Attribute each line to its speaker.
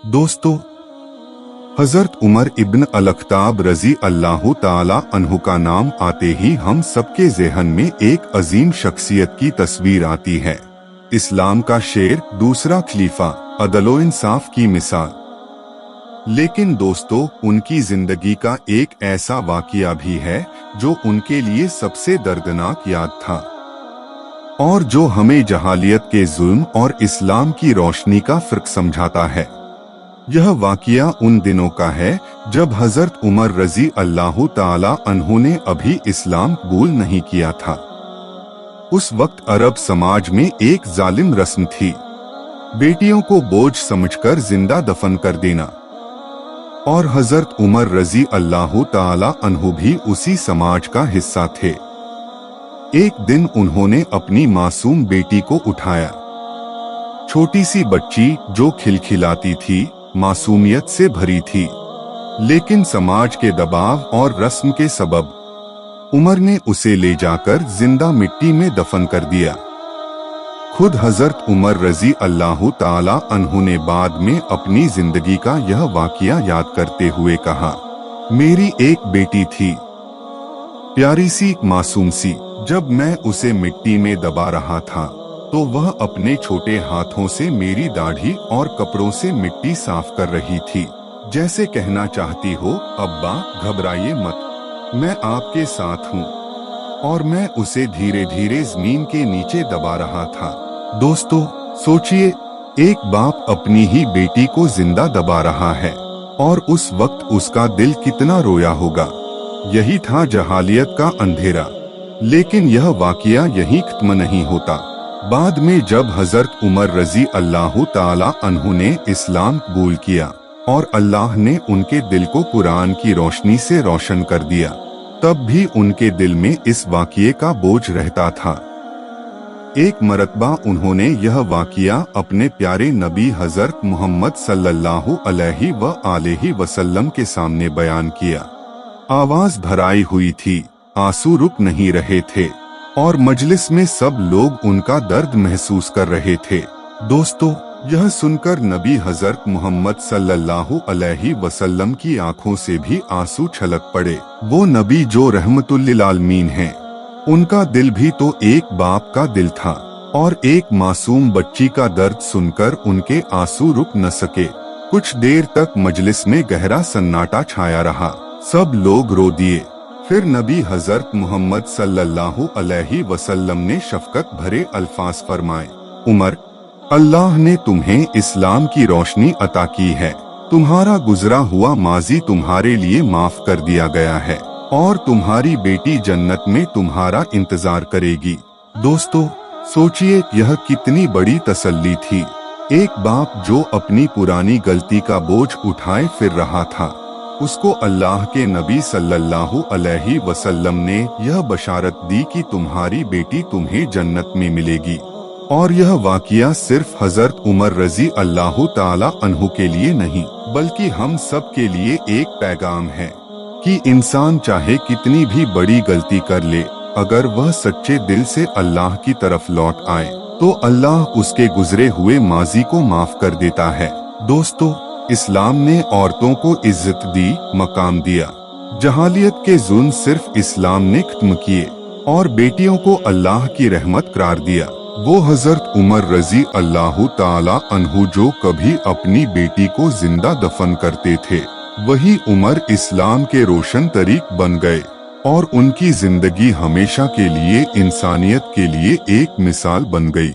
Speaker 1: दोस्तों, हजरत उमर इब्न अल-खत्ताब रजी अल्लाह ताला अन्हु का नाम आते ही हम सबके ज़हन में एक अजीम शख्सियत की तस्वीर आती है। इस्लाम का शेर, दूसरा खलीफा, अदलो इंसाफ की मिसाल। लेकिन दोस्तों, उनकी जिंदगी का एक ऐसा वाक़या भी है जो उनके लिए सबसे दर्दनाक याद था और जो हमें जहालियत के जुल्म और इस्लाम की रोशनी का फर्क समझाता है। यह वाक़या उन दिनों का है जब हजरत उमर रजी अल्लाह ताला अन्हु ने अभी इस्लाम कबूल नहीं किया था। उस वक्त अरब समाज में एक जालिम रस्म थी, बेटियों को बोझ समझकर जिंदा दफन कर देना, और हजरत उमर रजी अल्लाह ताला अन्हु भी उसी समाज का हिस्सा थे। एक दिन उन्होंने अपनी मासूम बेटी को उठाया। छोटी सी बच्ची जो खिलखिलाती थी, मासूमियत से भरी थी, लेकिन समाज के दबाव और रस्म के सबब उमर ने उसे ले जाकर जिंदा मिट्टी में दफन कर दिया। खुद हजरत उमर रजी अल्लाह ताला अन्हु ने बाद में अपनी जिंदगी का यह वाक़या याद करते हुए कहा, मेरी एक बेटी थी, प्यारी सी, मासूम सी। जब मैं उसे मिट्टी में दबा रहा था तो वह अपने छोटे हाथों से मेरी दाढ़ी और कपड़ों से मिट्टी साफ कर रही थी, जैसे कहना चाहती हो, अब्बा घबराइए मत, मैं आपके साथ हूँ। और मैं उसे धीरे धीरे जमीन के नीचे दबा रहा था। दोस्तों, सोचिए, एक बाप अपनी ही बेटी को जिंदा दबा रहा है और उस वक्त उसका दिल कितना रोया होगा। यही था जहालियत का अंधेरा। लेकिन यह वाक़या यहीं खत्म नहीं होता। बाद में जब हजरत उमर रजी अल्लाह ताला अन्हु ने इस्लाम कबूल किया और अल्लाह ने उनके दिल को कुरान की रोशनी से रोशन कर दिया, तब भी उनके दिल में इस वाक़ये का बोझ रहता था। एक मरतबा उन्होंने यह वाक़या अपने प्यारे नबी हजरत मोहम्मद सल्लल्लाहु अलैहि वसल्लम के सामने बयान किया। आवाज भराई हुई थी, आंसू रुक नहीं रहे थे और मजलिस में सब लोग उनका दर्द महसूस कर रहे थे। दोस्तों, यह सुनकर नबी हजरत मोहम्मद सल्लल्लाहु अलैहि वसल्लम की आंखों से भी आंसू छलक पड़े। वो नबी जो रहमतुल लिल आलमीन हैं, उनका दिल भी तो एक बाप का दिल था और एक मासूम बच्ची का दर्द सुनकर उनके आंसू रुक न सके। कुछ देर तक मजलिस में गहरा सन्नाटा छाया रहा। सब लोग रो दिए। फिर नबी हजरत मोहम्मद सल्लल्लाहु अलैहि वसल्लम ने शफकत भरे अल्फाज फरमाए, उमर, अल्लाह ने तुम्हें इस्लाम की रोशनी अता की है। तुम्हारा गुजरा हुआ माजी तुम्हारे लिए माफ कर दिया गया है और तुम्हारी बेटी जन्नत में तुम्हारा इंतजार करेगी। दोस्तों, सोचिए, यह कितनी बड़ी तसल्ली थी। एक बाप जो अपनी पुरानी गलती का बोझ उठाए फिर रहा था, उसको अल्लाह के नबी सल्लल्लाहु अलैहि वसल्लम ने यह बशारत दी कि तुम्हारी बेटी तुम्हें जन्नत में मिलेगी। और यह वाक़या सिर्फ हजरत उमर रजी अल्लाह ताला अन्हु के लिए नहीं, बल्कि हम सब के लिए एक पैगाम है कि इंसान चाहे कितनी भी बड़ी गलती कर ले, अगर वह सच्चे दिल से अल्लाह की तरफ लौट आए तो अल्लाह उसके गुजरे हुए माजी को माफ कर देता है। दोस्तों, इस्लाम ने औरतों को इज्जत दी, मकाम दिया। जहालियत के जुल्म सिर्फ इस्लाम ने खत्म किए और बेटियों को अल्लाह की रहमत करार दिया। वो हजरत उमर रजी अल्लाह ताला अन्हु जो कभी अपनी बेटी को जिंदा दफन करते थे, वही उमर इस्लाम के रोशन तरीक बन गए और उनकी जिंदगी हमेशा के लिए इंसानियत के लिए एक मिसाल बन गई।